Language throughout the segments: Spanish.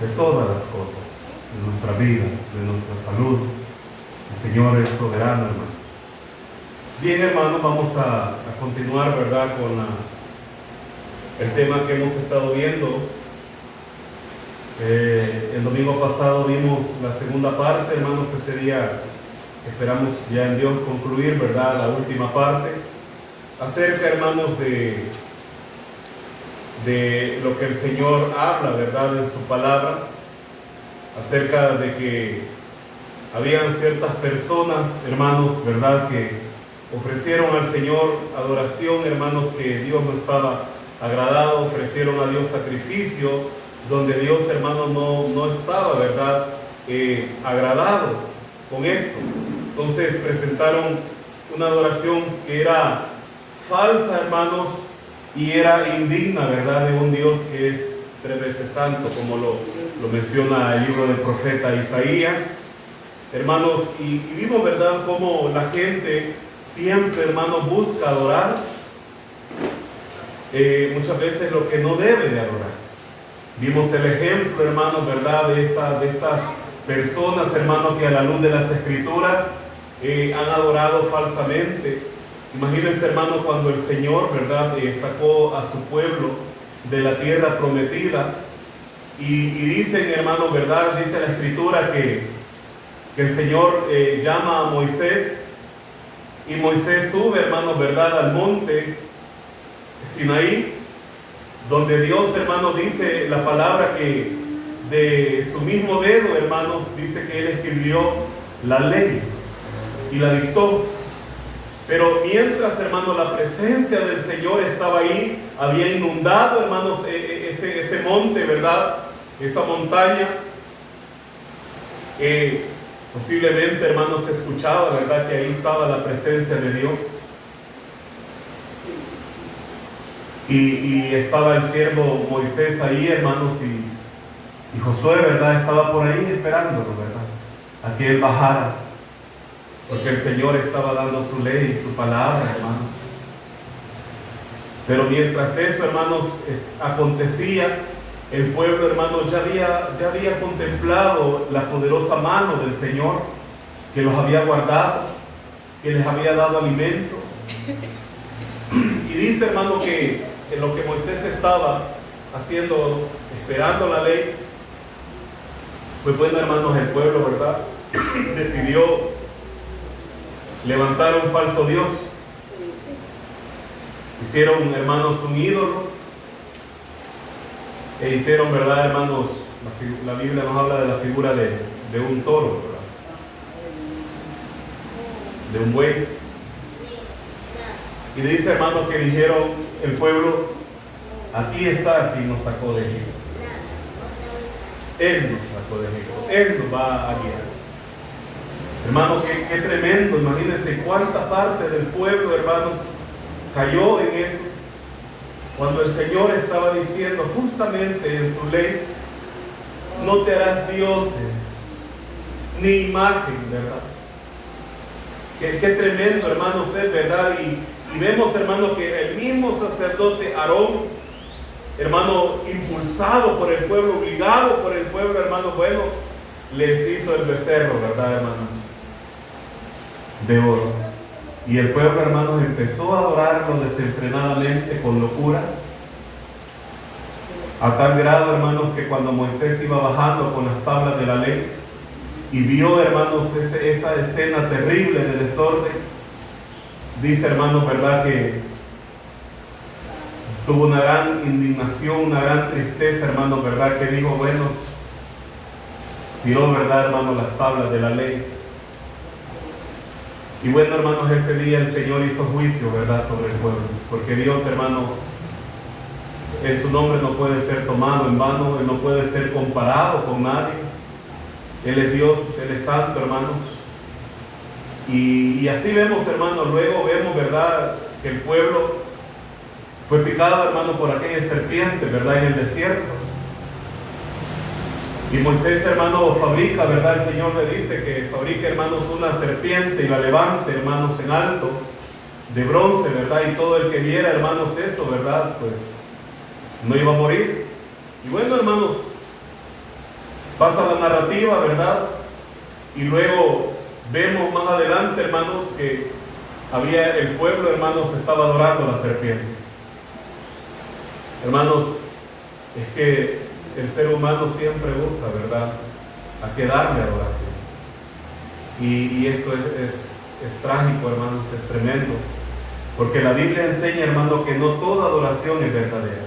de todas las cosas, de nuestras vidas, de nuestra salud. El Señor es soberano, hermanos. Bien, hermanos, vamos a continuar, ¿verdad?, con el tema que hemos estado viendo. El domingo pasado vimos la segunda parte, hermanos. Ese día esperamos ya en Dios concluir, ¿verdad?, la última parte, acerca, hermanos, de lo que el Señor habla, ¿verdad?, en su palabra, acerca de que habían ciertas personas, hermanos, ¿verdad?, que ofrecieron al Señor adoración, hermanos, que Dios no estaba agradado, ofrecieron a Dios sacrificio, donde Dios, hermanos, no estaba, ¿verdad?, agradado con esto. Entonces presentaron una adoración que era falsa, hermanos, y era indigna, ¿verdad?, de un Dios que es 3 veces santo, como lo menciona el libro del profeta Isaías, hermanos. Y vimos, ¿verdad?, cómo la gente siempre, hermanos, busca adorar muchas veces lo que no debe de adorar. Vimos el ejemplo, hermanos, ¿verdad?, de estas personas, hermanos, que a la luz de las Escrituras han adorado falsamente. Imagínense, hermanos, cuando el Señor, ¿verdad?, sacó a su pueblo de la tierra prometida, y dicen, hermanos, ¿verdad?, dice la Escritura que el Señor llama a Moisés, y Moisés sube, hermanos, ¿verdad?, al monte Sinaí, donde Dios, hermanos, dice la palabra que de su mismo dedo, hermanos, dice que Él escribió la ley y la dictó. Pero mientras, hermanos, la presencia del Señor estaba ahí, había inundado, hermanos, ese monte, ¿verdad?, esa montaña. Posiblemente, hermanos, se escuchaba, ¿verdad?, que ahí estaba la presencia de Dios. Y estaba el siervo Moisés ahí, hermanos, y Josué, ¿verdad?, estaba por ahí esperándolo, ¿verdad?, a que él bajara, porque el Señor estaba dando su ley, su palabra, hermanos. Pero mientras eso, hermanos, acontecía, el pueblo, hermanos, ya había contemplado la poderosa mano del Señor, que los había guardado, que les había dado alimento. Y dice, hermano, que en lo que Moisés estaba haciendo, esperando la ley, pues bueno, hermanos, el pueblo, ¿verdad?, decidió levantar un falso Dios. Hicieron, hermanos, un ídolo, e hicieron, ¿verdad, hermanos? La Biblia nos habla de la figura de un toro, ¿verdad?, de un buey. Y dice, hermanos, que dijeron el pueblo: aquí está quien nos sacó de Egipto. Él nos sacó de Egipto, Él nos va a guiar. Hermanos, qué tremendo. Imagínense cuánta parte del pueblo, hermanos, cayó en eso, cuando el Señor estaba diciendo justamente en su ley: no te harás dioses ni imagen, ¿verdad? Qué tremendo, hermanos, es, ¿verdad? Y vemos, hermano, que el mismo sacerdote Aarón, hermano, impulsado por el pueblo, obligado por el pueblo, hermano, bueno, les hizo el becerro, ¿verdad, hermano?, de oro. Y el pueblo, hermanos, empezó a adorarlo desenfrenadamente, con locura, a tal grado, hermanos, que cuando Moisés iba bajando con las tablas de la ley y vio, hermanos, esa escena terrible de desorden, dice, hermanos, ¿verdad?, que tuvo una gran indignación, una gran tristeza, hermanos, ¿verdad?, que dijo, bueno, tiró, ¿verdad, hermanos, las tablas de la ley. Y bueno, hermanos, ese día el Señor hizo juicio, ¿verdad?, sobre el pueblo, porque Dios, hermano, en su nombre no puede ser tomado en vano, Él no puede ser comparado con nadie. Él es Dios, Él es santo, hermanos. Y así vemos, hermanos, luego vemos, ¿verdad?, que el pueblo fue picado, hermano, por aquella serpiente, ¿verdad?, en el desierto. Y Moisés, hermano, fabrica, ¿verdad?, el Señor le dice que fabrique, hermanos, una serpiente y la levante, hermanos, en alto, de bronce, ¿verdad? Y todo el que viera, hermanos, eso, ¿verdad?, pues no iba a morir. Y bueno, hermanos, Pasa la narrativa, ¿verdad? Y luego vemos más adelante, hermanos, que el pueblo, hermanos, estaba adorando a la serpiente. Hermanos, es que el ser humano siempre busca, ¿verdad?, a que darle adoración. Y esto es trágico, hermanos, es tremendo. Porque la Biblia enseña, hermanos, que no toda adoración es verdadera.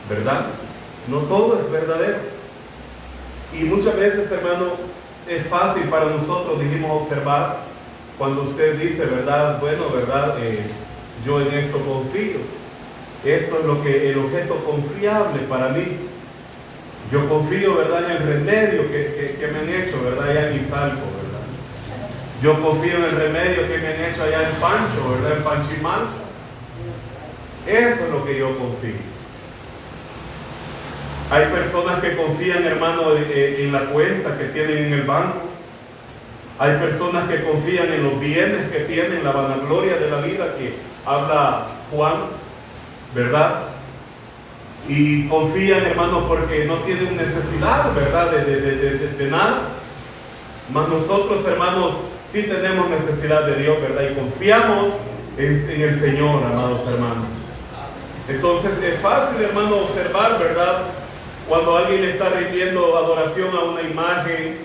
¿Verdad? No todo es verdadero. Y muchas veces, hermano, es fácil para nosotros, dijimos, observar cuando usted dice, ¿verdad? Bueno, ¿verdad? Yo en esto confío. Esto es lo que el objeto confiable para mí. Yo confío, ¿verdad?, en el remedio que me han hecho, ¿verdad?, allá en Izalco, ¿verdad? Yo confío en el remedio que me han hecho allá en Pancho, ¿verdad?, en Panchimal. Eso es lo que yo confío. Hay personas que confían, hermano, en la cuenta que tienen en el banco. Hay personas que confían en los bienes que tienen, la vanagloria de la vida que habla Juan, ¿verdad? Y confían, hermano, porque no tienen necesidad, ¿verdad?, de nada. Mas nosotros, hermanos, sí tenemos necesidad de Dios, ¿verdad? Y confiamos en el Señor, amados hermanos. Entonces es fácil, hermano, observar, ¿verdad?, cuando alguien le está rindiendo adoración a una imagen,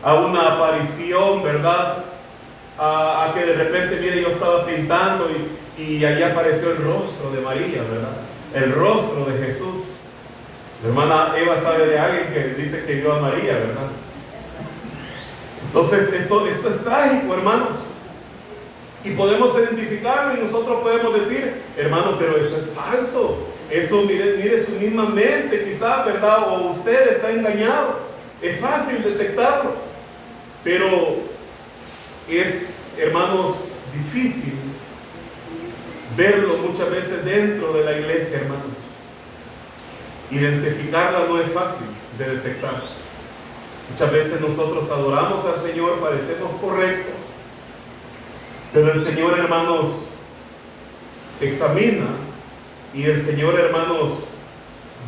a una aparición, ¿verdad? A que de repente, mire, yo estaba pintando y allí apareció el rostro de María, ¿verdad? El rostro de Jesús. La hermana Eva sabe de alguien que dice que vio a María, ¿verdad? Entonces, esto es trágico, hermanos. Y podemos identificarlo y nosotros podemos decir, hermano, pero eso es falso. Eso, mire su misma mente, quizás, ¿verdad? O usted está engañado. Es fácil detectarlo. Pero es, hermanos, difícil verlo muchas veces dentro de la iglesia, hermanos. Identificarla no es fácil de detectar. Muchas veces nosotros adoramos al Señor, parecemos correctos, pero el Señor, hermanos, examina y el Señor, hermanos,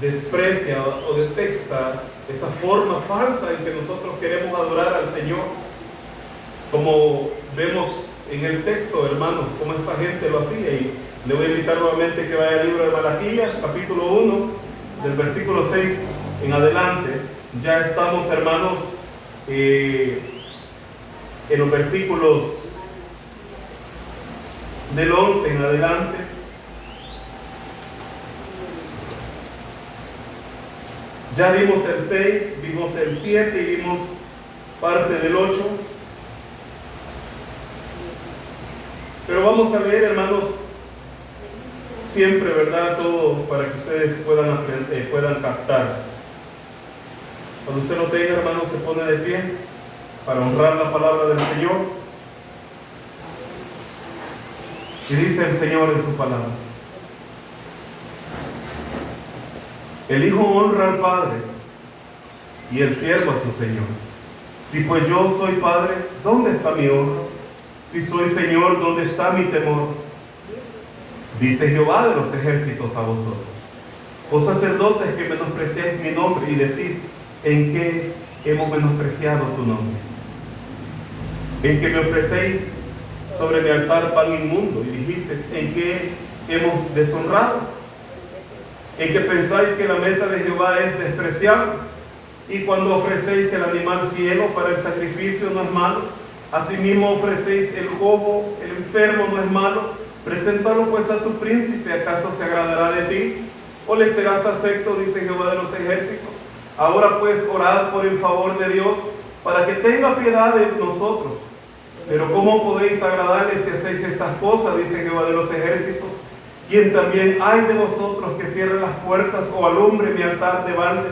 desprecia o detesta esa forma falsa en que nosotros queremos adorar al Señor. Como vemos en el texto, hermanos, cómo esta gente lo hacía. Y le voy a invitar nuevamente que vaya al libro de Malaquías, capítulo 1, del versículo 6 en adelante. Ya estamos, hermanos, en los versículos del 11 en adelante. Ya vimos el 6, vimos el 7 y vimos parte del 8. Pero vamos a leer, hermanos, siempre, ¿verdad?, todo para que ustedes puedan aprender, puedan captar. Cuando usted lo tenga, hermanos, se pone de pie para honrar la palabra del Señor. Y dice el Señor en su palabra: el Hijo honra al Padre y el siervo a su Señor. Si pues yo soy Padre, ¿dónde está mi honra? Si soy Señor, ¿dónde está mi temor? Dice Jehová de los ejércitos a vosotros, oh sacerdotes, que menospreciáis mi nombre y decís: ¿en qué hemos menospreciado tu nombre? En que me ofrecéis sobre mi altar pan inmundo, y dijisteis: ¿en qué hemos deshonrado? En que pensáis que la mesa de Jehová es despreciable, y cuando ofrecéis el animal ciego para el sacrificio no es malo. Asimismo ofrecéis el cojo, el enfermo no es malo. Preséntalo pues a tu príncipe, ¿acaso se agradará de ti? ¿O le serás acepto? Dice Jehová de los ejércitos. Ahora pues orad por el favor de Dios, para que tenga piedad de nosotros. Pero ¿cómo podéis agradarle si hacéis estas cosas? Dice Jehová de los ejércitos. Quien también hay de vosotros que cierre las puertas o alumbre mi altar de balde.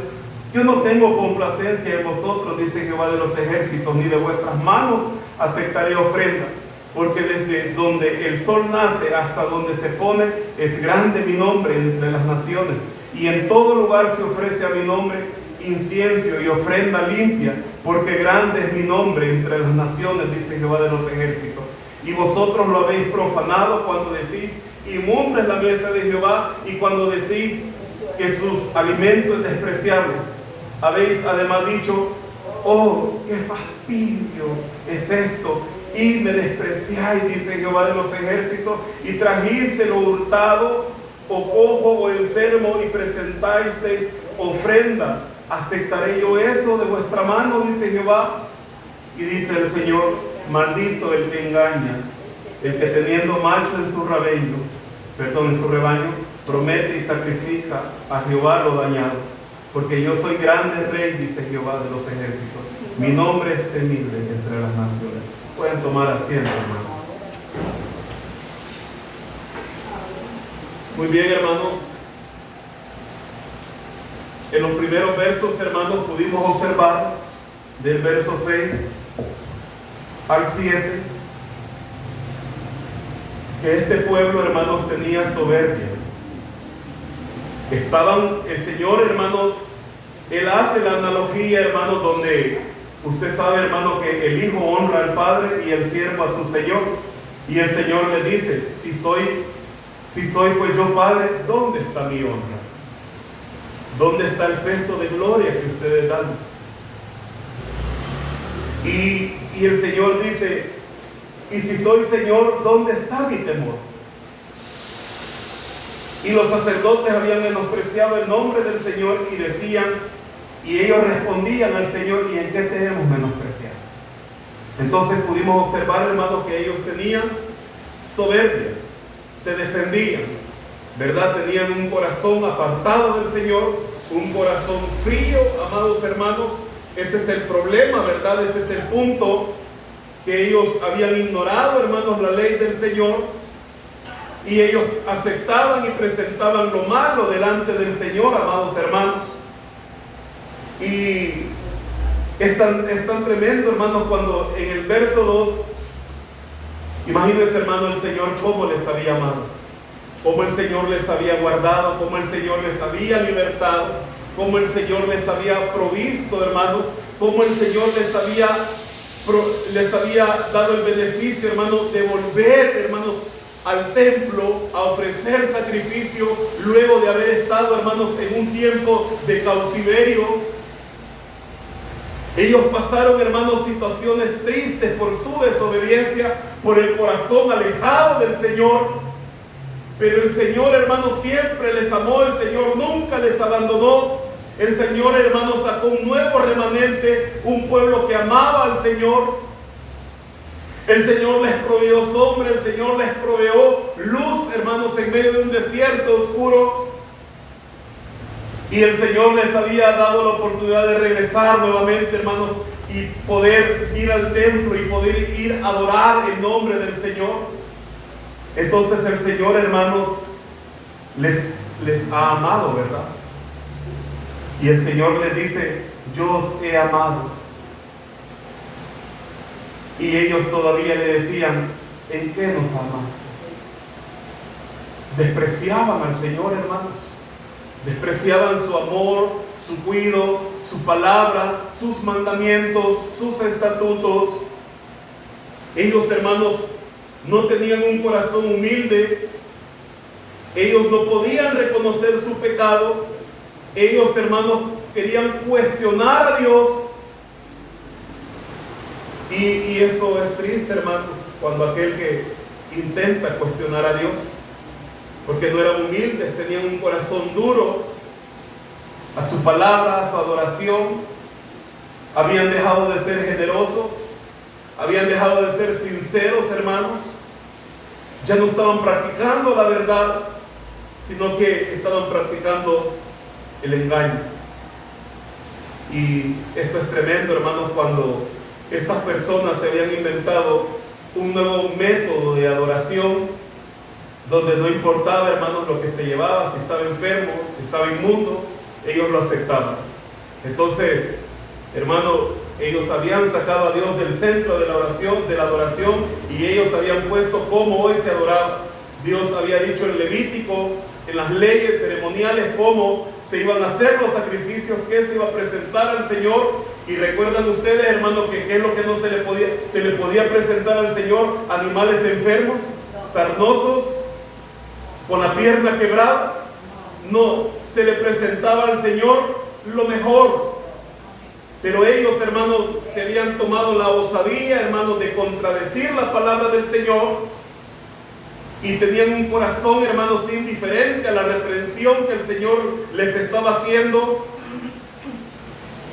Yo no tengo complacencia en vosotros, dice Jehová de los ejércitos, ni de vuestras manos aceptaré ofrenda. Porque desde donde el sol nace hasta donde se pone, es grande mi nombre entre las naciones. Y en todo lugar se ofrece a mi nombre incienso y ofrenda limpia, porque grande es mi nombre entre las naciones, dice Jehová de los ejércitos. Y vosotros lo habéis profanado cuando decís: inmunda es la mesa de Jehová, y cuando decís que sus alimentos es despreciable. habéis además dicho: oh, qué fastidio es esto, y me despreciáis, dice Jehová de los ejércitos, y trajiste lo hurtado, o cojo, o enfermo, y presentáis ofrenda. ¿Aceptaré yo eso de vuestra mano?, dice Jehová. Y dice el Señor: maldito el que engaña, el que teniendo macho en su rebaño, promete y sacrifica a Jehová lo dañado. Porque yo soy grande rey, dice Jehová de los ejércitos. Mi nombre es temible entre las naciones. Pueden tomar asiento, hermanos. Muy bien, hermanos. En los primeros versos, hermanos, pudimos observar del verso 6 al 7 que este pueblo, hermanos, tenía soberbia. El Señor, hermanos, Él hace la analogía, hermanos, donde usted sabe, hermano, que el hijo honra al padre y el siervo a su señor. Y el Señor le dice: si soy pues yo padre, ¿dónde está mi honra? ¿Dónde está el peso de gloria que ustedes dan? Y el Señor dice: y si soy Señor, ¿dónde está mi temor? Y los sacerdotes habían menospreciado el nombre del Señor y decían, y ellos respondían al Señor: ¿y en qué te hemos menospreciado? Entonces pudimos observar, hermanos, que ellos tenían soberbia, se defendían, ¿verdad? Tenían un corazón apartado del Señor, un corazón frío, amados hermanos. Ese es el problema, ¿verdad? Ese es el punto, que ellos habían ignorado, hermanos, la ley del Señor. Y ellos aceptaban y presentaban lo malo delante del Señor, amados hermanos. Y es tan tremendo, hermanos, cuando en el verso 2, imagínense, hermano, el Señor cómo les había amado, cómo el Señor les había guardado, cómo el Señor les había libertado, cómo el Señor les había provisto, hermanos, cómo el Señor les había dado el beneficio, hermanos, de volver, hermanos, al templo a ofrecer sacrificio luego de haber estado, hermanos, en un tiempo de cautiverio. Ellos pasaron, hermanos, situaciones tristes por su desobediencia, por el corazón alejado del Señor. Pero el Señor, hermanos, siempre les amó. El Señor nunca les abandonó. El Señor, hermanos, sacó un nuevo remanente, un pueblo que amaba al Señor. El Señor les proveyó sombra, el Señor les proveyó luz, hermanos, en medio de un desierto oscuro. Y el Señor les había dado la oportunidad de regresar nuevamente, hermanos, y poder ir al templo y poder ir a adorar el nombre del Señor. Entonces el Señor, hermanos, les ha amado, ¿verdad? Y el Señor les dice: yo os he amado. Y ellos todavía le decían: ¿en qué nos amaste? Despreciaban al Señor, hermanos. Despreciaban su amor, su cuidado, su palabra, sus mandamientos, sus estatutos. Ellos, hermanos, no tenían un corazón humilde. Ellos no podían reconocer su pecado. Ellos, hermanos, querían cuestionar a Dios. Y esto es triste, hermanos, cuando aquel que intenta cuestionar a Dios, porque no eran humildes, tenían un corazón duro a su palabra, a su adoración, habían dejado de ser generosos, habían dejado de ser sinceros, hermanos, ya no estaban practicando la verdad, sino que estaban practicando el engaño. Y esto es tremendo, hermanos, cuando estas personas se habían inventado un nuevo método de adoración, donde no importaba, hermanos, lo que se llevaba, si estaba enfermo, si estaba inmundo, ellos lo aceptaban. Entonces, hermano, ellos habían sacado a Dios del centro de la adoración, y ellos habían puesto cómo hoy se adoraba. Dios había dicho en Levítico, en las leyes ceremoniales, cómo se iban a hacer los sacrificios, qué se iba a presentar al Señor. Y recuerdan ustedes, hermanos, que qué es lo que no se le podía presentar al Señor: animales enfermos, sarnosos, con la pierna quebrada. No, se le presentaba al Señor lo mejor, Pero ellos, hermanos, se habían tomado la osadía, hermanos, de contradecir la palabra del Señor y tenían un corazón, hermanos, indiferente a la reprensión que el Señor les estaba haciendo.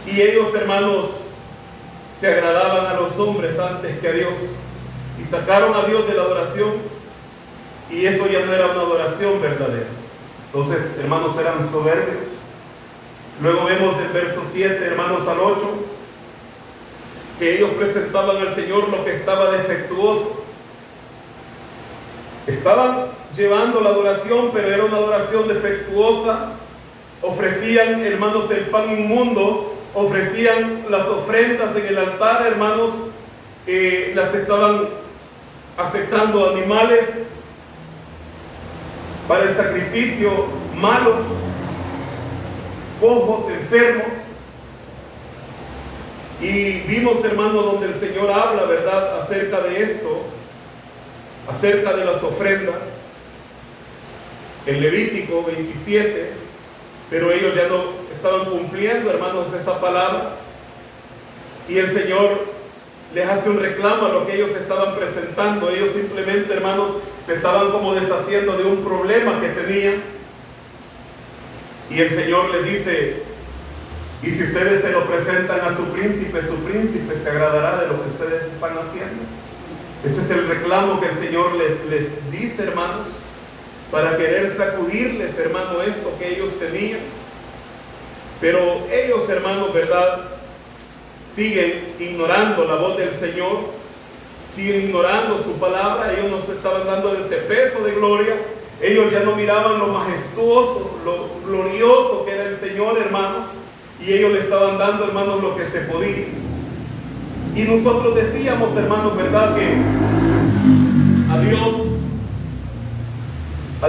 Y ellos, hermanos, se agradaban a los hombres antes que a Dios y sacaron a Dios de la adoración, y eso ya no era una adoración verdadera. Entonces, hermanos, eran soberbios. Luego vemos del verso 7, hermanos, al 8, que ellos presentaban al Señor lo que estaba defectuoso. Estaban llevando la adoración, pero era una adoración defectuosa. Ofrecían, hermanos, el pan inmundo, ofrecían las ofrendas en el altar, hermanos, las estaban aceptando animales para el sacrificio, malos, cojos, enfermos. Y vimos, hermanos, donde el Señor habla, ¿verdad?, acerca de esto, acerca de las ofrendas, en Levítico 27, pero ellos ya no estaban cumpliendo, hermanos, esa palabra, y el Señor les hace un reclamo a lo que ellos estaban presentando. Ellos simplemente, hermanos, se estaban como deshaciendo de un problema que tenían, y el Señor les dice: y si ustedes se lo presentan a su príncipe se agradará de lo que ustedes están haciendo. Ese es el reclamo que el Señor les dice, hermanos, para querer sacudirles, hermano, esto que ellos tenían. Pero ellos, hermanos, ¿verdad?, siguen ignorando la voz del Señor, siguen ignorando su palabra. Ellos no se estaban dando ese peso de gloria. Ellos ya no miraban lo majestuoso, lo glorioso que era el Señor, hermanos, y ellos le estaban dando, hermanos, lo que se podía. Y nosotros decíamos, hermanos, ¿verdad?, que a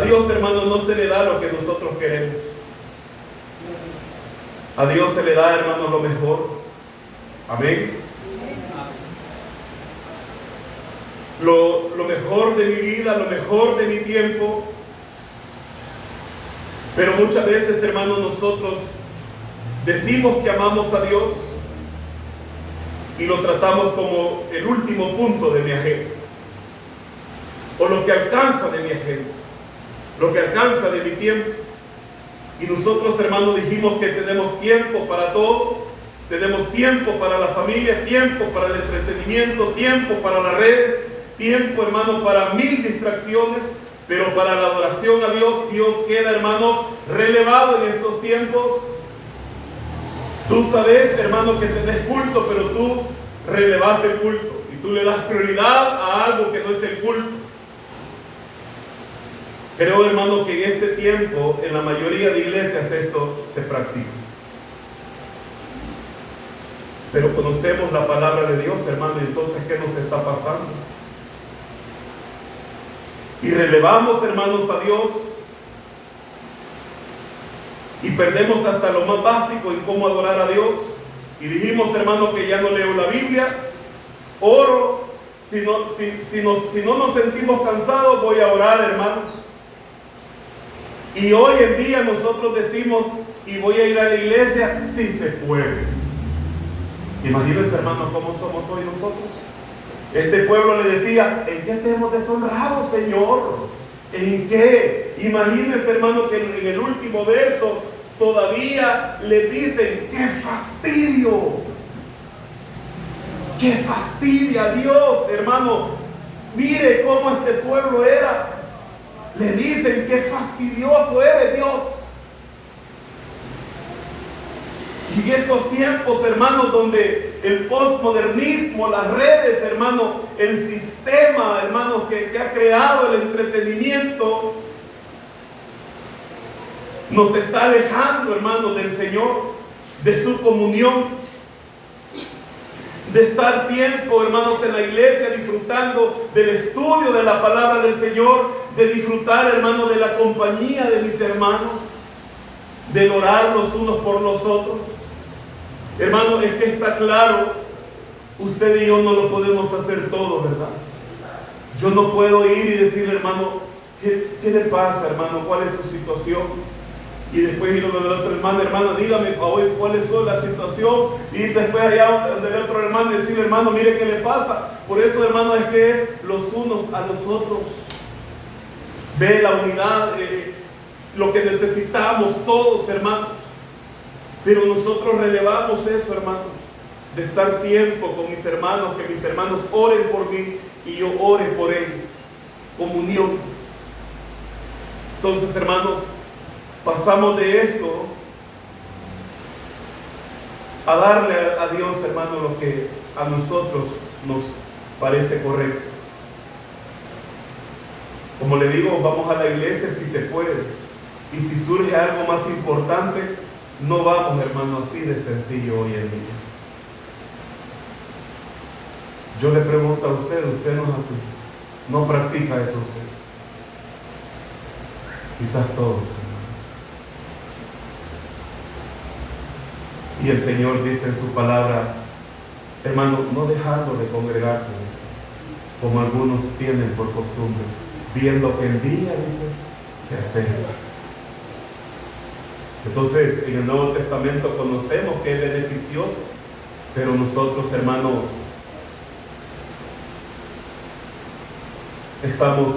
Dios, hermanos, no se le da lo que nosotros queremos. A Dios se le da, hermanos, lo mejor. Amén. Lo mejor de mi vida, lo mejor de mi tiempo. Pero muchas veces, hermanos, nosotros decimos que amamos a Dios y lo tratamos como el último punto de mi agenda, o lo que alcanza de mi agenda, lo que alcanza de mi tiempo. Y nosotros, hermanos, dijimos que tenemos tiempo para todo. Tenemos tiempo para la familia, tiempo para el entretenimiento, tiempo para las redes, tiempo, hermanos, para 1000 distracciones. Pero para la adoración a Dios, Dios queda, hermanos, relevado en estos tiempos. Tú sabes, hermano, que tenés culto, pero tú relevas el culto y tú le das prioridad a algo que no es el culto. Creo, hermano, que en este tiempo, en la mayoría de iglesias, esto se practica. Pero conocemos la palabra de Dios, hermano, y entonces, ¿qué nos está pasando? Y relevamos, hermanos, a Dios y perdemos hasta lo más básico en cómo adorar a Dios. Y dijimos, hermano, que ya no leo la Biblia, oro, si no nos sentimos cansados, voy a orar, hermanos. Y hoy en día nosotros decimos, y voy a ir a la iglesia si se puede. Imagínense, hermanos, cómo somos hoy nosotros. Este pueblo le decía: ¿en qué te hemos deshonrado, Señor? ¿En qué? Imagínense, hermano, que en el último verso todavía le dicen: ¡qué fastidio! ¡Qué fastidia a Dios, hermano! Mire cómo este pueblo era. Le dicen: ¡qué fastidioso eres, Dios! Y en estos tiempos, hermanos, donde el postmodernismo, las redes, hermano, el sistema, hermano, que ha creado el entretenimiento, nos está alejando, hermano, del Señor, de su comunión, de estar tiempo, hermanos, en la iglesia, disfrutando del estudio de la palabra del Señor, de disfrutar, hermano, de la compañía de mis hermanos, de orar los unos por los otros. Hermano, es que está claro, usted y yo no lo podemos hacer todo, ¿verdad? Yo no puedo ir y decirle: hermano, ¿qué le pasa, hermano? ¿Cuál es su situación? Y después ir donde el otro hermano, hermano, dígame hoy cuál es la situación. Y después allá donde el otro hermano y decirle, hermano, mire qué le pasa. Por eso, hermano, es que es los unos a los otros. Ve la unidad, lo que necesitamos todos, hermanos. Pero nosotros relevamos eso, hermanos, de estar tiempo con mis hermanos, que mis hermanos oren por mí y yo ore por ellos. Comunión. Entonces, hermanos, pasamos de esto a darle a Dios, hermano, lo que a nosotros nos parece correcto. Como le digo, vamos a la iglesia si se puede. Y si surge algo más importante, no vamos, hermano, así de sencillo hoy en día. Yo le pregunto a usted no es así. No practica eso usted. Quizás todos. Y el Señor dice en su palabra, hermano, no dejando de congregarse, como algunos tienen por costumbre, viendo que el día, dice, se acerca. Entonces, en el Nuevo Testamento conocemos que es beneficioso, pero nosotros, hermano, estamos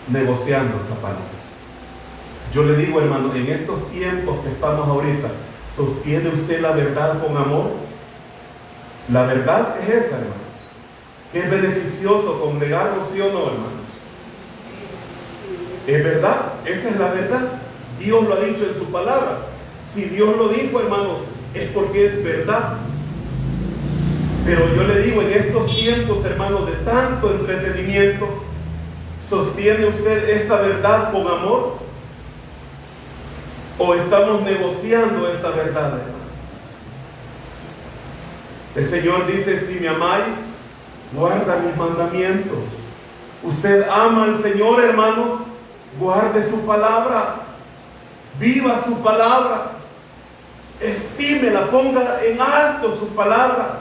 negociando esa palabra. Yo le digo, hermano, en estos tiempos que estamos ahorita, ¿sostiene usted la verdad con amor? La verdad es esa, hermanos. Que es beneficioso congregarnos, ¿sí o no, hermanos? Es verdad, esa es la verdad. Dios lo ha dicho en sus palabras. Si Dios lo dijo, hermanos, es porque es verdad. Pero yo le digo, en estos tiempos, hermanos, de tanto entretenimiento, ¿sostiene usted esa verdad con amor? ¿O estamos negociando esa verdad, hermanos? El Señor dice, si me amáis, guarda mis mandamientos. Usted ama al Señor, hermanos, guarde su palabra, viva su palabra, estímela, ponga en alto su palabra.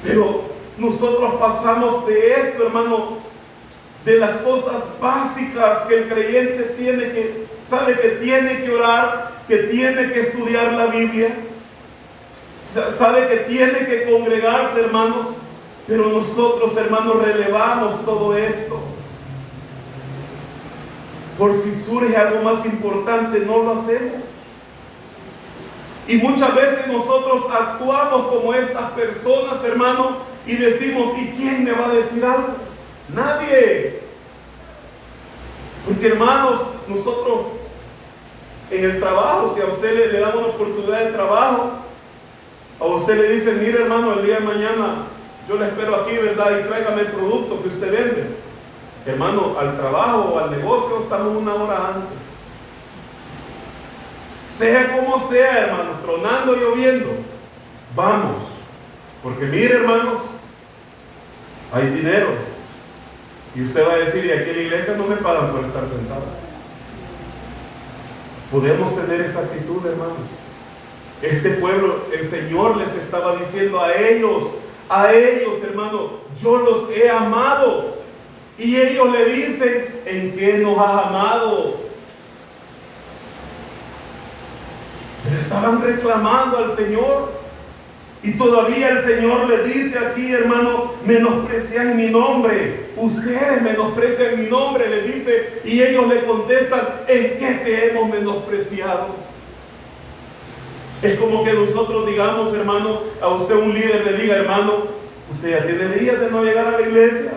Pero nosotros pasamos de esto, hermano, de las cosas básicas que el creyente sabe que tiene que orar, que tiene que estudiar la Biblia, sabe que tiene que congregarse, hermanos, pero nosotros, hermanos, relevamos todo esto. Por si surge algo más importante, no lo hacemos. Y muchas veces nosotros actuamos como estas personas, hermanos, y decimos, ¿y quién me va a decir algo? Nadie. Porque, hermanos, nosotros en el trabajo, si a usted le dan una oportunidad de trabajo, a usted le dicen, mire, hermano, el día de mañana yo le espero aquí, ¿verdad? Y tráigame el producto que usted vende. Hermano, al trabajo o al negocio estamos una hora antes. Sea como sea, hermano, tronando, lloviendo, vamos. Porque mire, hermanos, hay dinero. Y usted va a decir, y aquí en la iglesia no me pagan por estar sentado. Podemos tener esa actitud, hermanos. Este pueblo, el Señor les estaba diciendo a ellos, hermano, yo los he amado. Y ellos le dicen, ¿en qué nos has amado? Le estaban reclamando al Señor. Y todavía el Señor le dice aquí, hermano, menosprecian mi nombre. Ustedes menosprecian mi nombre, le dice. Y ellos le contestan, ¿en qué te hemos menospreciado? Es como que nosotros digamos, hermano, a usted un líder le diga, hermano, usted ya tiene días de no llegar a la iglesia.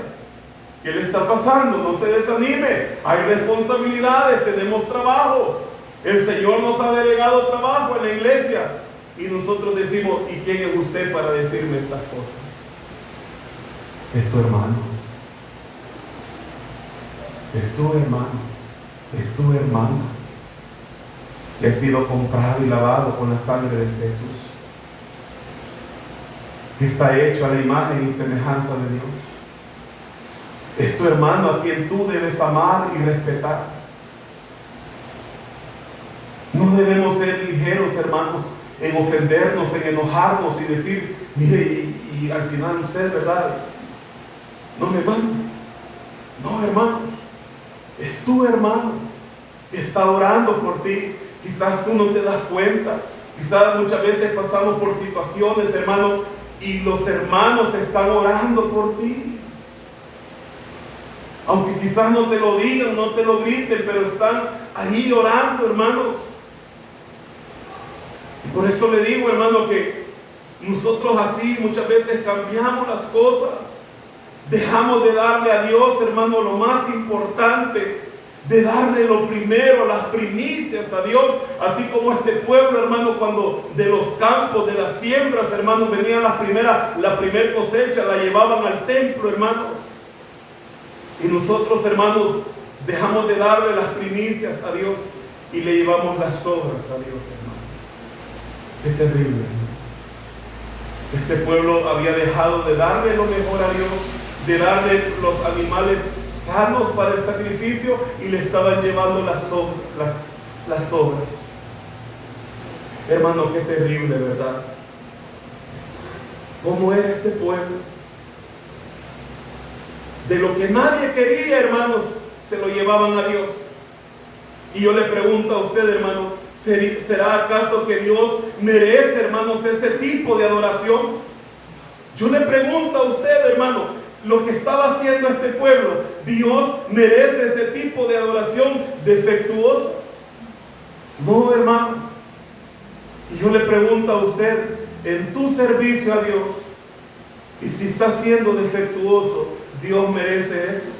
¿Qué le está pasando? No se desanime. Hay responsabilidades, tenemos trabajo. El Señor nos ha delegado trabajo en la iglesia. Y nosotros decimos, ¿y quién es usted para decirme estas cosas? Es tu hermano. Es tu hermano. Es tu hermana. Que ha sido comprado y lavado con la sangre de Jesús. Que está hecho a la imagen y semejanza de Dios. Es tu hermano a quien tú debes amar y respetar. No debemos ser ligeros, hermanos, en ofendernos, en enojarnos y decir, mire, y al final usted, ¿verdad? No me manda. No, hermano. Es tu hermano que está orando por ti. Quizás tú no te das cuenta. Quizás muchas veces pasamos por situaciones, hermano, y los hermanos están orando por ti. Aunque quizás no te lo digan, no te lo griten, pero están ahí orando, hermanos. Y por eso le digo, hermano, que nosotros así muchas veces cambiamos las cosas. Dejamos de darle a Dios, hermano, lo más importante, de darle lo primero, las primicias a Dios, así como este pueblo, hermano, cuando de los campos, de las siembras, hermano, venían la primera cosecha, la llevaban al templo, hermanos. Y nosotros, hermanos, dejamos de darle las primicias a Dios y le llevamos las obras a Dios, hermano. Es terrible, hermano. Este pueblo había dejado de darle lo mejor a Dios, de darle los animales sanos para el sacrificio, y le estaban llevando las obras. Hermano, qué terrible, ¿verdad? ¿Cómo era este pueblo? De lo que nadie quería, hermanos, se lo llevaban a Dios. Y yo le pregunto a usted, hermano, ¿será acaso que Dios merece, hermanos, ese tipo de adoración? Yo le pregunto a usted, hermano, lo que estaba haciendo este pueblo, ¿Dios merece ese tipo de adoración defectuosa? No, hermano. Y yo le pregunto a usted, en tu servicio a Dios, y si está siendo defectuoso, ¿Dios merece eso?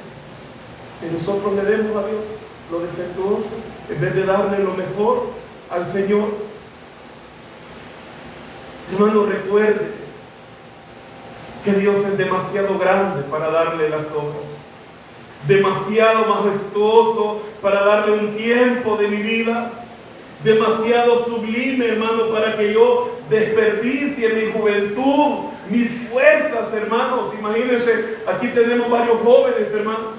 Que nosotros le demos a Dios lo defectuoso, en vez de darle lo mejor al Señor. Hermano, recuerde que Dios es demasiado grande para darle las obras, demasiado majestuoso para darle un tiempo de mi vida, demasiado sublime, hermano, para que yo desperdicie mi juventud, mis fuerzas, hermanos. Imagínense, aquí tenemos varios jóvenes, hermanos,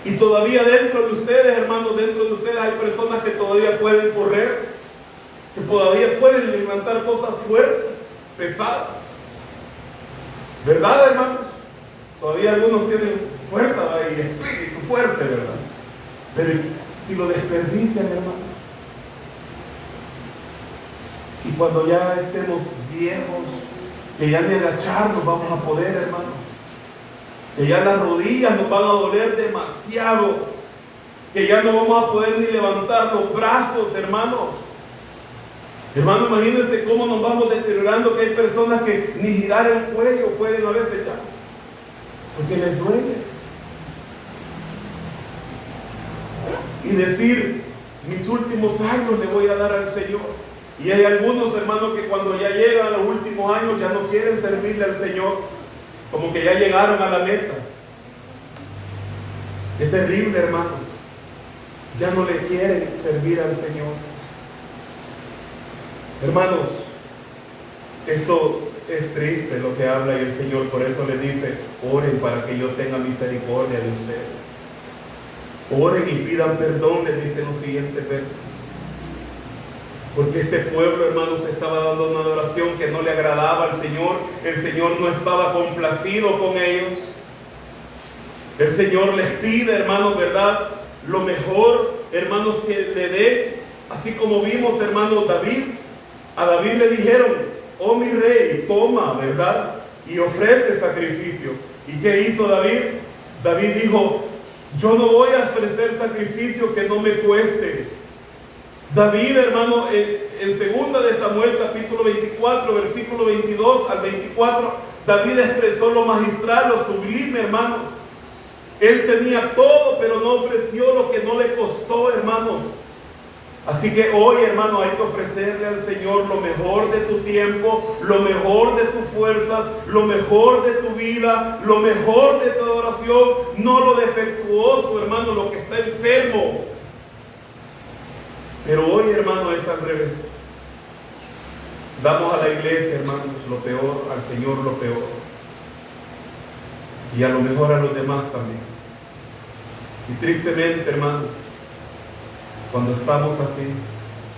y todavía dentro de ustedes, hermanos, dentro de ustedes hay personas que todavía pueden correr, que todavía pueden levantar cosas fuertes, pesadas. ¿Verdad, hermanos? Todavía algunos tienen fuerza y espíritu fuerte, ¿verdad? Pero si lo desperdician, hermanos, y cuando ya estemos viejos, que ya ni agacharnos vamos a poder, hermanos, que ya las rodillas nos van a doler demasiado, que ya no vamos a poder ni levantar los brazos, hermanos. Hermano, imagínense cómo nos vamos deteriorando, que hay personas que ni girar el cuello pueden a veces ya, porque les duele. Y decir, mis últimos años le voy a dar al Señor. Y hay algunos, hermanos, que cuando ya llegan a los últimos años ya no quieren servirle al Señor, como que ya llegaron a la meta. Es terrible, hermanos. Ya no le quieren servir al Señor. Hermanos, esto es triste lo que habla, y el Señor por eso le dice, oren para que yo tenga misericordia de ustedes. Oren y pidan perdón, le dice en los siguientes versos. Porque este pueblo, hermanos, estaba dando una adoración que no le agradaba al Señor. El Señor no estaba complacido con ellos. El Señor les pide, hermanos, ¿verdad?, lo mejor, hermanos, que le dé. Así como vimos, hermano, David. A David le dijeron, oh mi rey, toma, ¿verdad?, y ofrece sacrificio. ¿Y qué hizo David? David dijo, yo no voy a ofrecer sacrificio que no me cueste. David, hermano, en 2 de Samuel, capítulo 24, versículo 22 al 24, David expresó lo magistral, lo sublime, hermanos. Él tenía todo, pero no ofreció lo que no le costó, hermanos. Así que hoy, hermano, hay que ofrecerle al Señor lo mejor de tu tiempo, lo mejor de tus fuerzas, lo mejor de tu vida, lo mejor de tu adoración, no lo defectuoso, hermano, lo que está enfermo. Pero hoy, hermano, es al revés. Damos a la iglesia, hermanos, lo peor, al Señor lo peor, y a lo mejor a los demás también. Y tristemente, hermanos, cuando estamos así,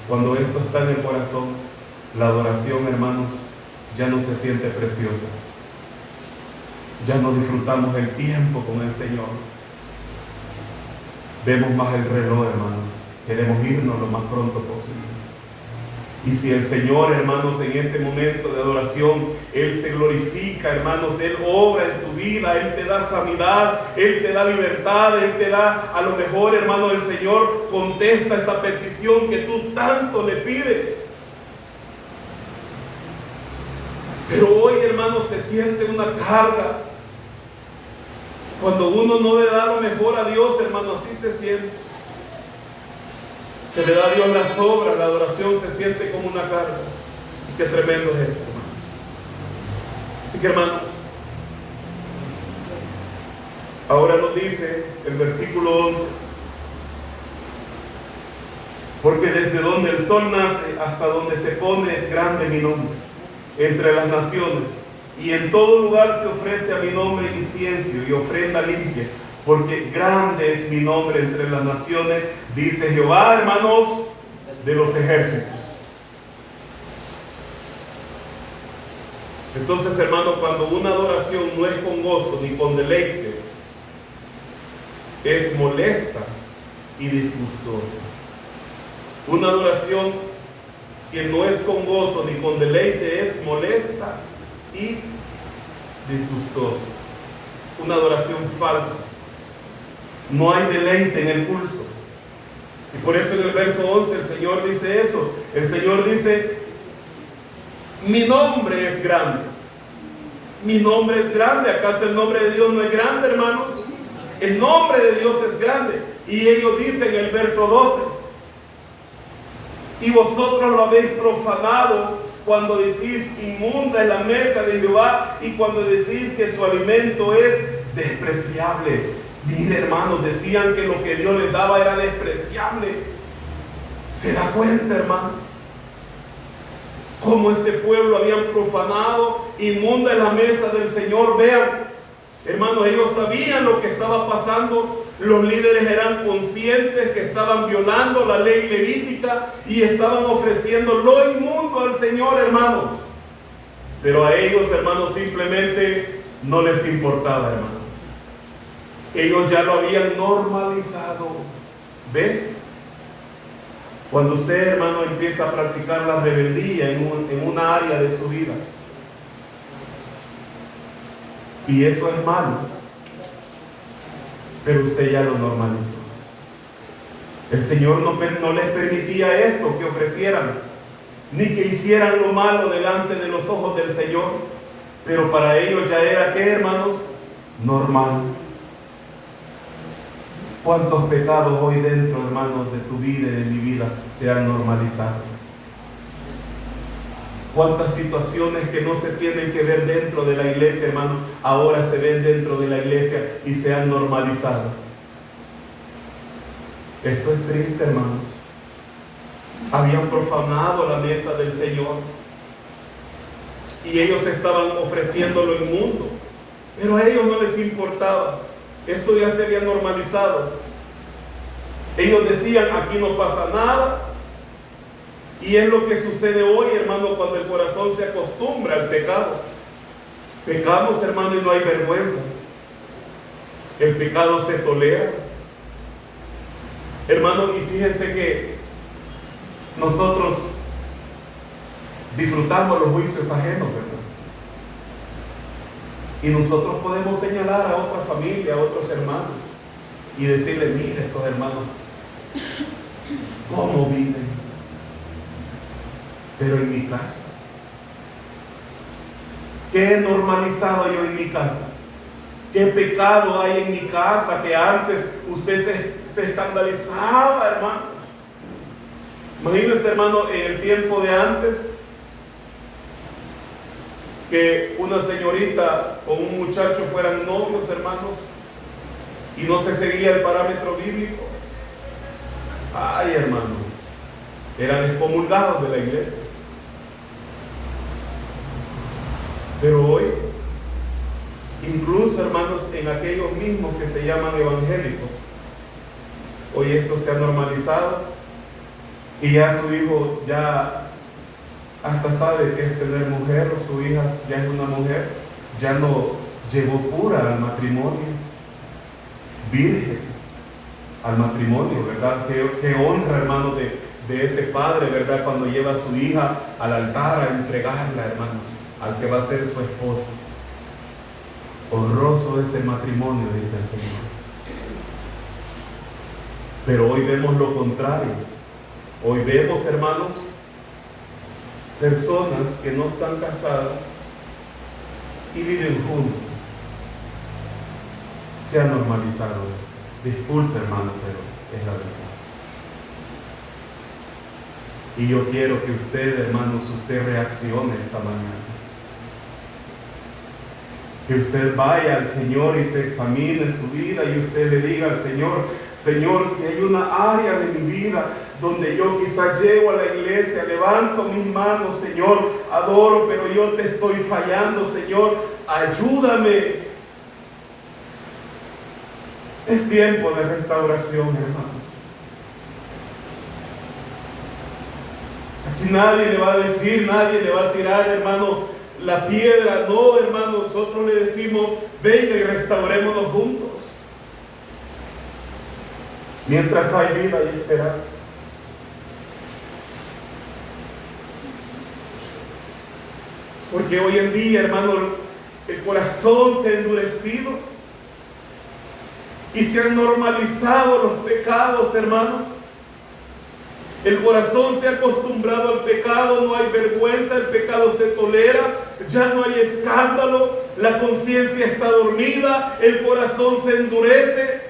cuando esto está en el corazón, la adoración, hermanos, ya no se siente preciosa. Ya no disfrutamos el tiempo con el Señor. vemos más el reloj, hermano. Queremos irnos lo más pronto posible. Y si el Señor, hermanos, en ese momento de adoración, Él se glorifica, hermanos, Él obra en tu vida, Él te da sanidad, Él te da libertad, Él te da, a lo mejor, hermano, el Señor contesta esa petición que tú tanto le pides. Pero hoy, hermanos, se siente una carga. Cuando uno no le da lo mejor a Dios, hermano, así se siente. Se le da a Dios las obras, la adoración se siente como una carga. Y qué tremendo es eso, hermano. Así que, hermanos, ahora nos dice el versículo 11: porque desde donde el sol nace hasta donde se pone es grande mi nombre entre las naciones, y en todo lugar se ofrece a mi nombre incienso y ofrenda limpia, porque grande es mi nombre entre las naciones, dice Jehová, hermanos, de los ejércitos. Entonces, hermanos, cuando una adoración no es con gozo ni con deleite, es molesta y disgustosa. Una adoración que no es con gozo ni con deleite es molesta y disgustosa. Una adoración falsa. No hay deleite en el culto. Y por eso en el verso 11 el Señor dice eso. El Señor dice: mi nombre es grande. Mi nombre es grande. ¿Acaso el nombre de Dios no es grande, hermanos? El nombre de Dios es grande. Y ellos dicen en el verso 12: y vosotros lo habéis profanado cuando decís inmunda es la mesa de Jehová, y cuando decís que su alimento es despreciable. Mire, hermanos, decían que lo que Dios les daba era despreciable. ¿Se da cuenta, hermanos? Cómo este pueblo habían profanado, inmunda es la mesa del Señor. Vean, hermanos, ellos sabían lo que estaba pasando. Los líderes eran conscientes que estaban violando la ley levítica y estaban ofreciendo lo inmundo al Señor, hermanos. Pero a ellos, hermanos, simplemente no les importaba, hermanos. Ellos ya lo habían normalizado. ¿Ven? Cuando usted, hermano, empieza a practicar la rebeldía en una área de su vida, y eso es malo, pero usted ya lo normalizó. El Señor no les permitía esto, que ofrecieran, ni que hicieran lo malo delante de los ojos del Señor, pero para ellos ya era, ¿qué, hermanos? Normal. ¿Cuántos pecados hoy dentro, hermanos, de tu vida y de mi vida se han normalizado? ¿Cuántas situaciones que no se tienen que ver dentro de la iglesia, hermano, ahora se ven dentro de la iglesia y se han normalizado? Esto es triste, hermanos. Habían profanado la mesa del Señor y ellos estaban ofreciendo lo inmundo, pero a ellos no les importaba. Esto ya se había normalizado. Ellos decían: aquí no pasa nada. Y es lo que sucede hoy, hermano, cuando el corazón se acostumbra al pecado. Pecamos, hermano, y no hay vergüenza. El pecado se tolera. Hermano, y fíjense que nosotros disfrutamos los juicios ajenos, ¿verdad? Y nosotros podemos señalar a otra familia, a otros hermanos, y decirle: mire, estos hermanos, ¿cómo viven? Pero en mi casa, ¿qué he normalizado yo en mi casa? ¿Qué pecado hay en mi casa que antes usted se escandalizaba, hermano? Imagínense, hermano, en el tiempo de antes, que una señorita o un muchacho fueran novios, hermanos, y no se seguía el parámetro bíblico. Ay, hermano, eran excomulgados de la iglesia. Pero hoy, incluso, hermanos, en aquellos mismos que se llaman evangélicos, hoy esto se ha normalizado y ya su hijo ya hasta sabe que es tener mujer, o su hija ya es una mujer, ya no llegó pura al matrimonio, virgen. al matrimonio, ¿verdad? Qué honra, hermano, de ese padre, ¿verdad? Cuando lleva a su hija al altar a entregarla, hermanos, al que va a ser su esposo. Honroso es el matrimonio, dice el Señor. Pero hoy vemos lo contrario. Hoy vemos, hermanos, personas que no están casadas y viven juntos. Se ha normalizado eso. Disculpe, hermano, pero es la verdad. Y yo quiero que usted, hermanos, usted reaccione esta mañana. Que usted vaya al Señor y se examine su vida y usted le diga al Señor: Señor, si hay una área de mi vida donde yo quizás llego a la iglesia, levanto mis manos, Señor, adoro, pero yo te estoy fallando, Señor, ayúdame. Es tiempo de restauración, hermano. Aquí nadie le va a decir, nadie le va a tirar, hermano, la piedra. No, hermano, nosotros le decimos: venga y restaurémonos juntos. Mientras hay vida y esperanza. Porque hoy en día, hermano, el corazón se ha endurecido y se han normalizado los pecados, hermanos. El corazón se ha acostumbrado al pecado, no hay vergüenza, el pecado se tolera, ya no hay escándalo, la conciencia está dormida, el corazón se endurece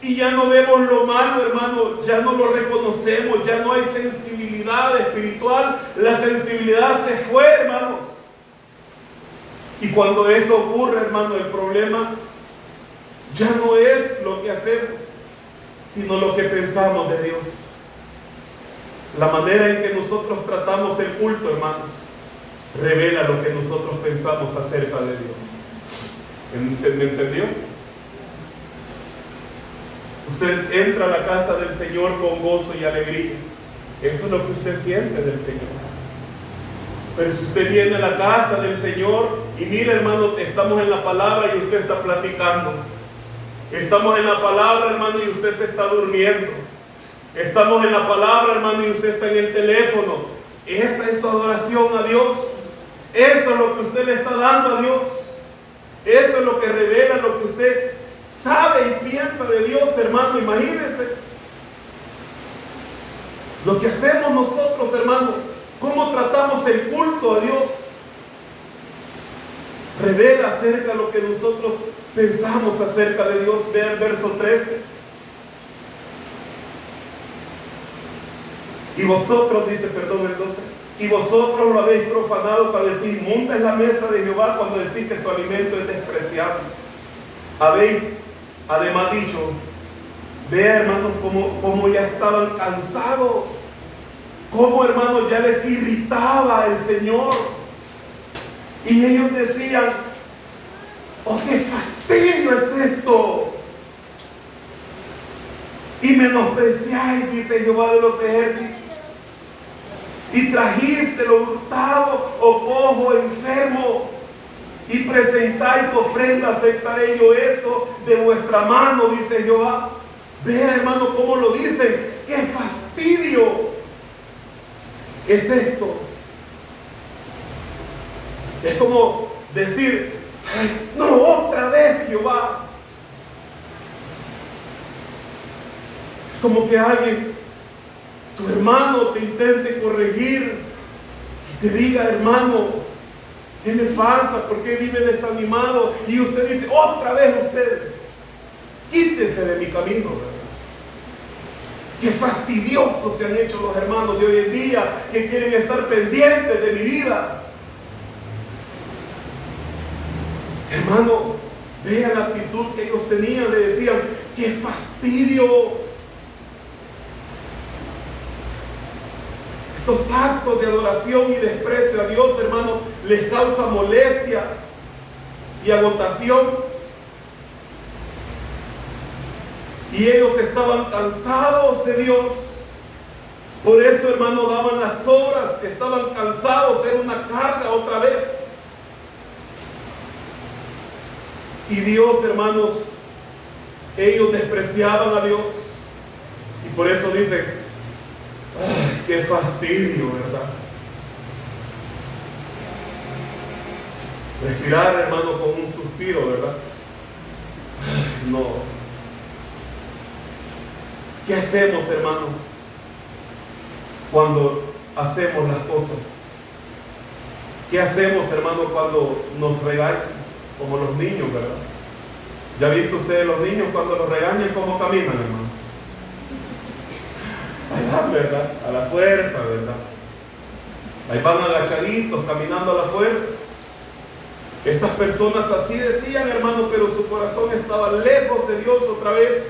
y ya no vemos lo malo, hermano, ya no lo reconocemos, ya no hay sensibilidad espiritual, la sensibilidad se fue, hermanos. Y cuando eso ocurre, hermano, el problema ya no es lo que hacemos, sino lo que pensamos de Dios. La manera en que nosotros tratamos el culto, hermano, revela lo que nosotros pensamos acerca de Dios. ¿Me entendió? Usted entra a la casa del Señor con gozo y alegría. Eso es lo que usted siente del Señor. Pero si usted viene a la casa del Señor y mira, hermano, estamos en la palabra y usted está platicando. Estamos en la palabra, hermano, y usted se está durmiendo. Estamos en la palabra, hermano, y usted está en el teléfono. Esa es su adoración a Dios. Eso es lo que usted le está dando a Dios. Eso es lo que revela lo que usted sabe y piensa de Dios, hermano. Imagínese lo que hacemos nosotros, hermano. Cómo tratamos el culto a Dios. Revela acerca de lo que nosotros pensamos acerca de Dios. Vea el verso 13. Y vosotros, dice, perdón, el 12, y vosotros lo habéis profanado para decir: inmunda es la mesa de Jehová, cuando decís que su alimento es despreciable. Habéis además dicho, vea, hermanos, cómo ya estaban cansados, cómo, hermanos, ya les irritaba el Señor. Y ellos decían: oh, qué fastidio es esto. Y menospreciáis, dice Jehová de los ejércitos, y trajiste lo hurtado, o cojo, enfermo, y presentáis ofrenda. Aceptaré yo eso de vuestra mano, dice Jehová. Vea, hermano, cómo lo dicen. ¡Qué fastidio es esto! Es como decir: no, otra vez, Jehová. Es como que alguien, tu hermano, te intente corregir y te diga: hermano, ¿qué le pasa? ¿Por qué vive desanimado? Y usted dice: otra vez usted, quítese de mi camino, ¿verdad? Qué fastidiosos se han hecho los hermanos de hoy en día, que quieren estar pendientes de mi vida. Hermano, vea la actitud que ellos tenían. Le decían: qué fastidio. Estos actos de adoración y desprecio a Dios, hermano, les causa molestia y agotación. Y ellos estaban cansados de Dios. Por eso, hermano, daban las obras. Estaban cansados, era una carga otra vez. Y Dios, hermanos, ellos despreciaban a Dios. Por eso dice, ¡ay, qué fastidio, ¿verdad? Respirar, hermano, con un suspiro, ¿verdad? Ay, no. ¿Qué hacemos, hermano, cuando hacemos las cosas? ¿Qué hacemos, hermano, cuando nos regañan? Como los niños, ¿verdad? ¿Ya ha visto usted los niños cuando los regañan cómo caminan, hermano? Ahí van, ¿verdad? A la fuerza, ¿verdad? Ahí van agachaditos, caminando a la fuerza. Estas personas así decían, hermano, pero su corazón estaba lejos de Dios otra vez.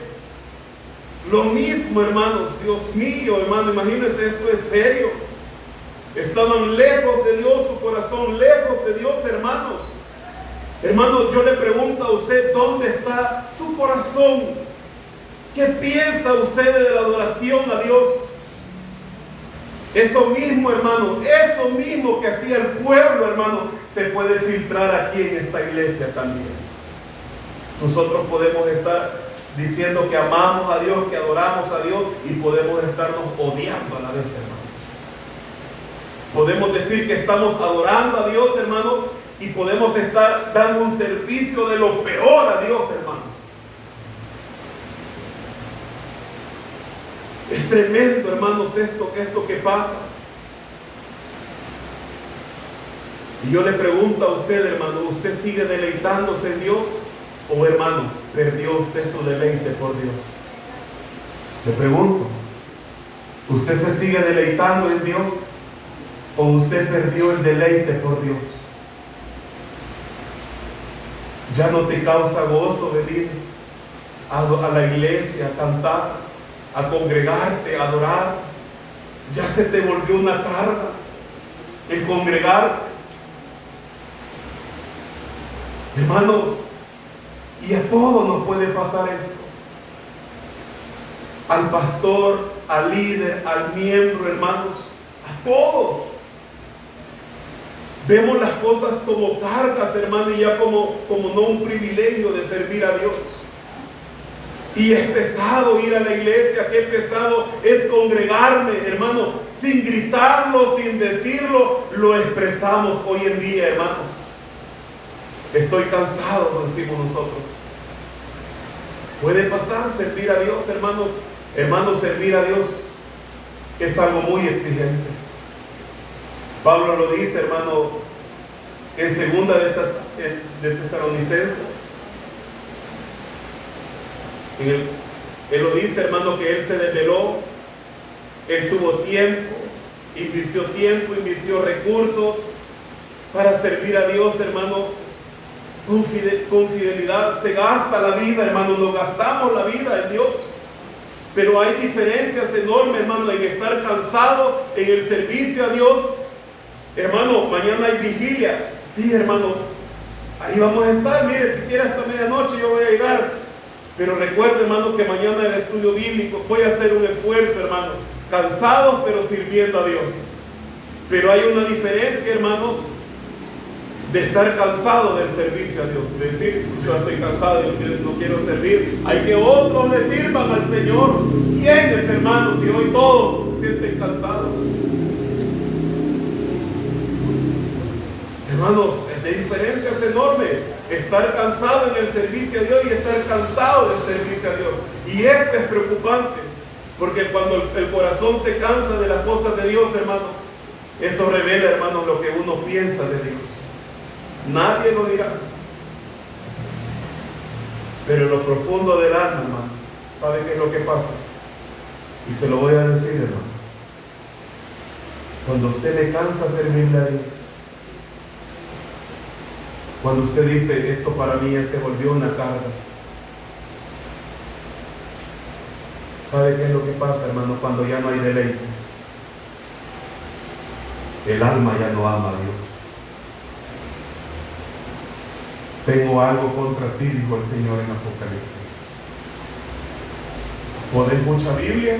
Lo mismo, hermanos, Dios mío, hermano, imagínense, esto es serio. Estaban lejos de Dios, su corazón lejos de Dios, hermanos. Hermanos, yo le pregunto a usted, ¿dónde está su corazón? ¿Qué piensa usted de la adoración a Dios? Eso mismo, hermano, eso mismo que hacía el pueblo, hermano, se puede filtrar aquí en esta iglesia también. Nosotros podemos estar diciendo que amamos a Dios, que adoramos a Dios, y podemos estarnos odiando a la vez, hermano. Podemos decir que estamos adorando a Dios, hermanos, y podemos estar dando un servicio de lo peor a Dios, hermanos. Es tremendo, hermanos, esto que pasa. Y yo le pregunto a usted, hermano, ¿usted sigue deleitándose en Dios? O, hermano, perdió usted su deleite por Dios. Le pregunto, ¿usted se sigue deleitando en Dios? ¿O usted perdió el deleite por Dios? Ya no te causa gozo venir a la iglesia, a cantar, a congregarte, a adorar. Ya se te volvió una carga el congregarte. Hermanos, y a todos nos puede pasar esto. Al pastor, al líder, al miembro, hermanos, a todos. Vemos las cosas como cargas, hermano, y ya como no un privilegio de servir a Dios. Y es pesado ir a la iglesia, qué pesado es congregarme, hermano, sin gritarlo, sin decirlo, lo expresamos hoy en día, hermanos. Estoy cansado, decimos nosotros. Puede pasar servir a Dios, hermanos. Hermanos, servir a Dios es algo muy exigente. Pablo lo dice, hermano, en segunda de Tesalonicenses. Él lo dice, hermano, que él se desveló, él tuvo tiempo, invirtió recursos para servir a Dios, hermano. Con fidelidad se gasta la vida, hermano, nos gastamos la vida en Dios. Pero hay diferencias enormes, hermano, en estar cansado en el servicio a Dios. Hermano, mañana hay vigilia. Sí, hermano, ahí vamos a estar. Mire, si quiere hasta medianoche yo voy a llegar. Pero recuerde, hermano, que mañana el estudio bíblico voy a hacer un esfuerzo, hermano. Cansados, pero sirviendo a Dios. Pero hay una diferencia, hermanos, de estar cansado del servicio a Dios. De decir, yo estoy cansado, yo no quiero servir. Hay que otros le sirvan al Señor. ¿Quiénes, hermanos? Si hoy todos se sienten cansados. Hermanos, de diferencias enormes. Estar cansado en el servicio a Dios y estar cansado del servicio a Dios. Y esto es preocupante, porque cuando el corazón se cansa de las cosas de Dios, hermanos, eso revela, hermanos, lo que uno piensa de Dios. Nadie lo dirá. Pero en lo profundo del alma, hermano, ¿sabe qué es lo que pasa? Y se lo voy a decir, hermano. Cuando usted le cansa servirle a Dios, cuando usted dice, esto para mí ya se volvió una carga, ¿sabe qué es lo que pasa, hermano? Cuando ya no hay deleite, el alma ya no ama a Dios. Tengo algo contra ti, dijo el Señor en Apocalipsis. ¿Podés mucha Biblia?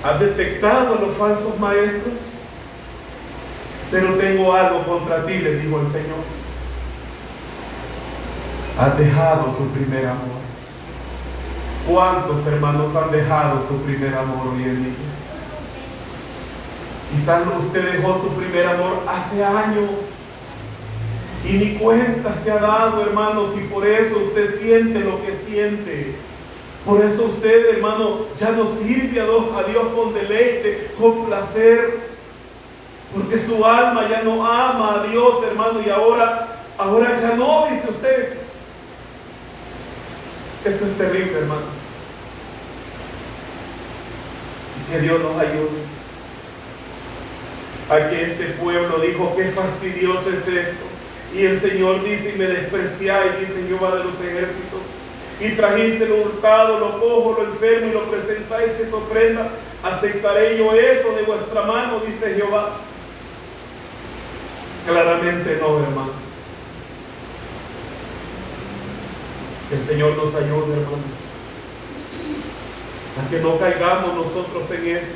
¿Has detectado a los falsos maestros? Pero tengo algo contra ti, le dijo el Señor. Has dejado tu primer amor. ¿Cuántos hermanos han dejado su primer amor hoy en día? Quizás usted dejó su primer amor hace años y ni cuenta se ha dado, hermanos, y por eso usted siente lo que siente. Por eso usted, hermano, ya no sirve a Dios con deleite, con placer, porque su alma ya no ama a Dios, hermano, y ahora ya no, dice usted. Eso es terrible, hermano. Y que Dios nos ayude. A que este pueblo dijo: qué fastidioso es esto. Y el Señor dice: y me despreciáis, dice Jehová de los ejércitos, y trajiste lo hurtado, lo cojo, lo enfermo, y lo presentáis es ofrenda. ¿Aceptaré yo eso de vuestra mano?, dice Jehová. Claramente no, hermano. Que el Señor nos ayude, hermano, a que no caigamos nosotros en esto,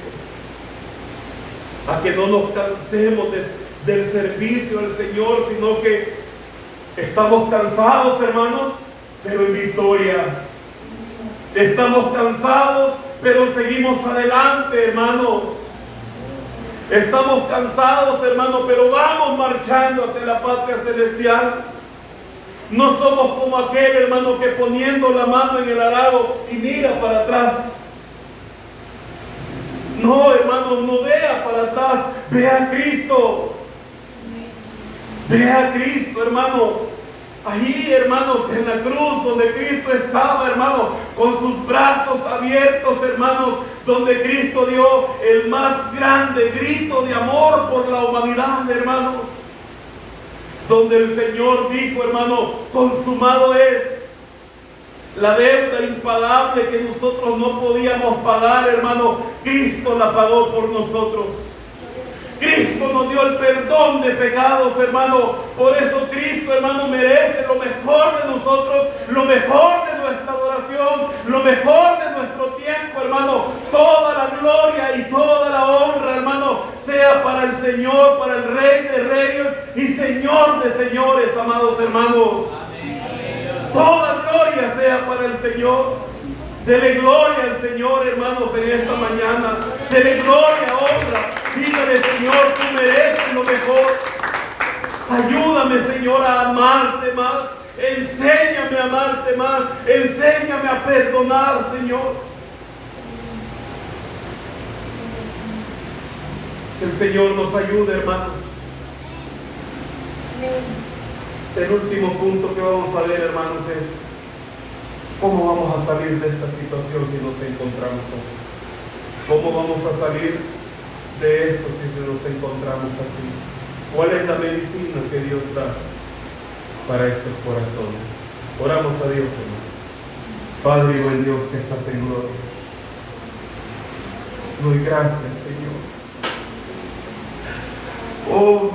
a que no nos cansemos del servicio al Señor, sino que estamos cansados, hermanos, pero en victoria. Estamos cansados, pero seguimos adelante, hermanos. Estamos cansados, hermanos, pero vamos marchando hacia la patria celestial. No somos como aquel, hermano, que poniendo la mano en el arado y mira para atrás. No, hermano, no vea para atrás, vea a Cristo. Vea a Cristo, hermano. Ahí, hermanos, en la cruz donde Cristo estaba, hermano, con sus brazos abiertos, hermanos, donde Cristo dio el más grande grito de amor por la humanidad, hermanos. Donde el Señor dijo, hermano: consumado es. La deuda impagable que nosotros no podíamos pagar, hermano, Cristo la pagó por nosotros. Cristo nos dio el perdón de pecados, hermano. Por eso Cristo, hermano, merece lo mejor de nosotros, lo mejor de nuestra adoración, lo mejor de nuestro tiempo, hermano. Toda la gloria y toda la honra, hermano, sea para el Señor, para el Rey de Reyes y Señor de Señores, amados hermanos. Toda gloria sea para el Señor. Dele gloria al Señor, hermanos, en esta mañana. Dele gloria, honra. Dígale: Señor, tú mereces lo mejor. Ayúdame, Señor, a amarte más. Enséñame a amarte más. Enséñame a perdonar, Señor. Que el Señor nos ayude, hermanos. El último punto que vamos a ver, hermanos, es: ¿cómo vamos a salir de esta situación si nos encontramos así? ¿Cómo vamos a salir de esto si nos encontramos así? ¿Cuál es la medicina que Dios da para estos corazones? Oramos a Dios, hermano. Padre y buen Dios que estás en gloria, doy gracias, Señor. Oh,